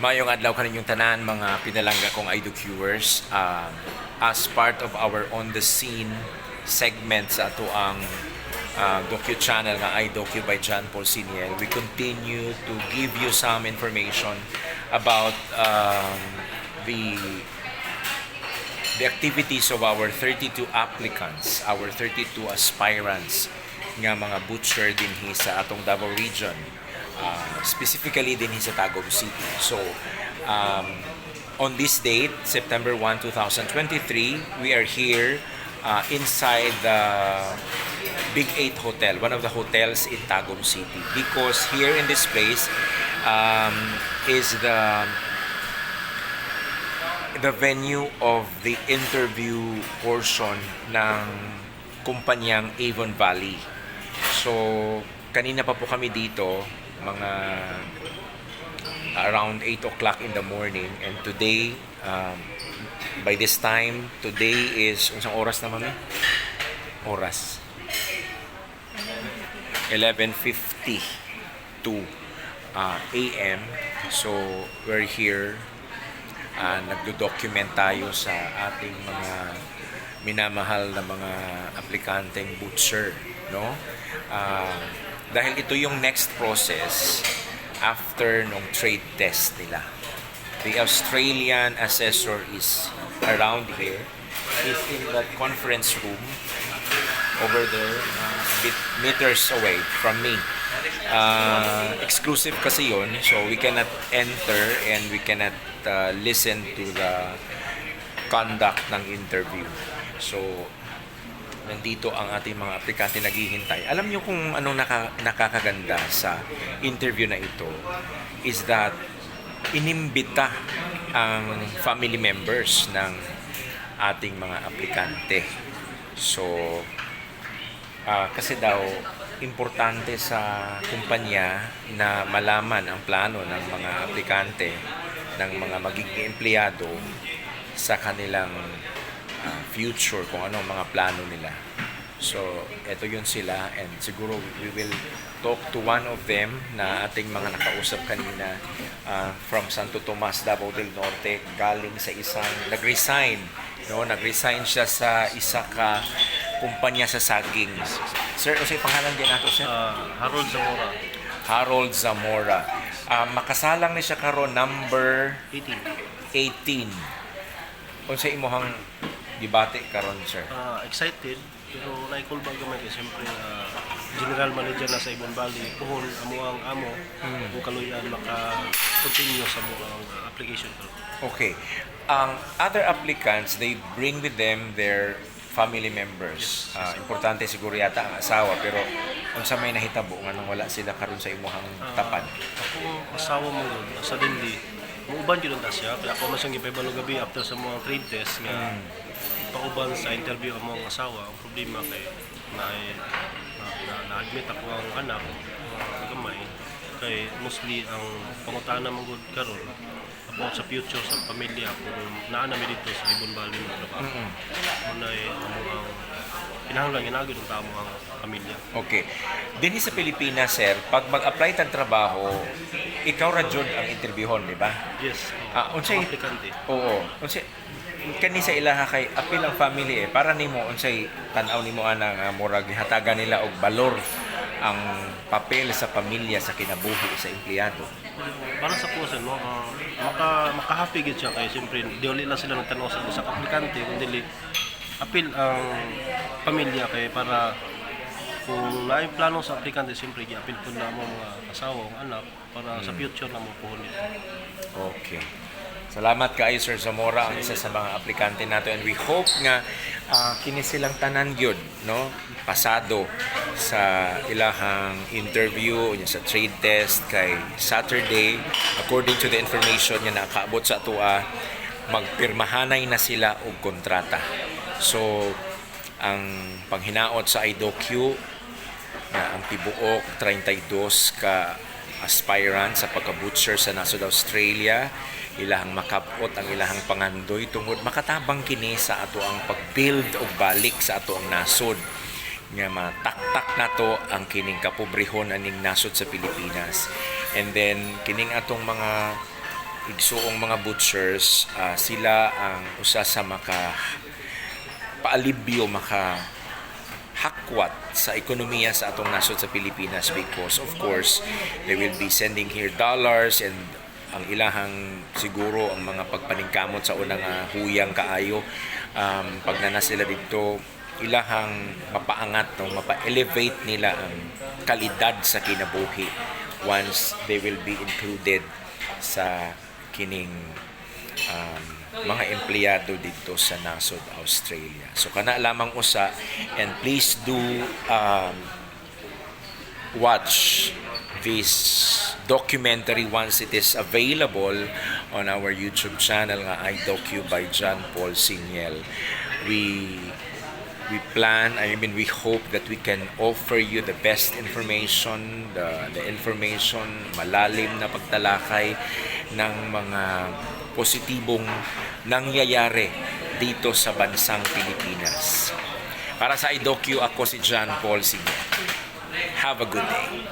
Mayong adlaw kaninyong tanan mga pinalangga kong IDOCuers. As part of our on the scene segment sa ato ang docu channel nga iDocu by John Paul Siniel, we continue to give you some information about the activities of our 32 applicants, our 32 aspirants nga mga butcher dinhi sa atong Davao region. Specifically din sa Tagum City. So, on this date, September 1, 2023, we are here inside the Big 8 Hotel, one of the hotels in Tagum City. Because here in this place is the venue of the interview portion ng kumpanyang Avon Valley. So, kanina pa po kami dito, mga around 8 o'clock in the morning, and today by this time today is unsang oras na mami? Oras 11:52 AM. So we're here, nagdo-document tayo sa ating mga minamahal na mga aplikanteng butcher, no? Dahil ito yung next process after nung trade test nila. The Australian assessor is around here. He's in that conference room over there, a bit meters away from me. Exclusive kasi yun, so we cannot enter and we cannot listen to the conduct ng interview. So, nandito ang ating mga aplikante naghihintay. Alam niyo kung anong nakakaganda sa interview na ito is that inimbita ang family members ng ating mga aplikante. So, kasi daw importante sa kumpanya na malaman ang plano ng mga aplikante, ng mga magiging empleyado sa kanilang future, kung ano ang mga plano nila. So, eto yun sila, and siguro we will talk to one of them na ating mga nakausap kanina from Santo Tomas, Davao del Norte, galing sa isang nag-resign, no? Nag-resign siya sa isa ka kumpanya sa saging. Sir, ano yung pangalan din nato, sir? Harold Zamora. Harold Zamora. Makasalang ni siya karon number 18. 18. Unsa imong debate karon, sir? Excited, pero naikul ba gamay kay siyempre general manager na sa Avon Valley puhon amo ang kung kaluyan maka-continue sa mga application ko. Okay. Ang other applicants, they bring with them their family members. Importante siguro yata ang asawa, pero unsa may nahitabo nga nang wala sila karon sa imong tapan? Ako asawa mo yun, sa Dindi. Muuban yun na siya, kaya ako masang ipay gabi after sa mga trade test nga pauban sa interview ang mga asawa. Ang problema kay na-admit ako ang anak gamay kay mostly ang pangutana mong good karon about sa future sa pamilya kung naana mi dito sa Avon Valley ng trabaho. Unay ang kinahanglan ginagid ang tamo ang pamilya. Okay. Dinhi sa Pilipinas, sir, pag mag-apply tag trabaho, ikaw ra jud ang interviewon, di ba? Yes. Unsay aplikante. Oo. Unsay kani sa ilaha kay apil ang family para nimo unsay tan-aw nimo anang murag gihatagan nila og balor ang papel sa pamilya sa kinabuhi sa empleyado. Para sa kusa no, maka-happy gid siya kay siyempre dili lang sila nagtanaw sa aplikante kundi apil ang pamilya kay para kung naay plano sa aplikante siyempre gi-apil po na mo mga asawa o anak para sa future na mo puhon nito. Okay. Salamat kaayo, Sir Zamora, ang isa sa mga aplikante nato, and we hope nga kini silang tanan gyud, no, pasado sa ilahang interview nya sa trade test kay Saturday, according to the information nga nakaabot sa atua, magpirmahanay na sila og kontrata. So ang panghinaot sa iDocu na ang tibuok 32 ka aspirant sa pagka-butcher sa nasod Australia, ilahang makabot ang ilahang pangandoy tungod makatabang kini sa ato ang pag-build og balik sa ato ang nasod nga mataktak nato ang kining kapobrehon aning nasod sa Pilipinas. And then kining atong mga igsuong mga butchers, sila ang usa sa paalibyo, hakwat sa ekonomiya sa atong nasod sa Pilipinas, because of course they will be sending here dollars, and ang ilahang siguro ang mga pagpaningkamot sa unang huyang kaayo, pag nanas sila dito, ilahang mapaangat, no, mapa-elevate nila ang kalidad sa kinabuhi once they will be included sa kining mga empleyado dito sa nasod Australia. So kana lamang usa, and please do watch this documentary once it is available on our YouTube channel nga iDocu by John Paul Siniel. We hope that we can offer you the best information, the information, malalim na pagtalakay ng mga positibong nangyayari dito sa bansang Pilipinas. Para sa iDocu, ako si John Paul Siniel. Have a good day.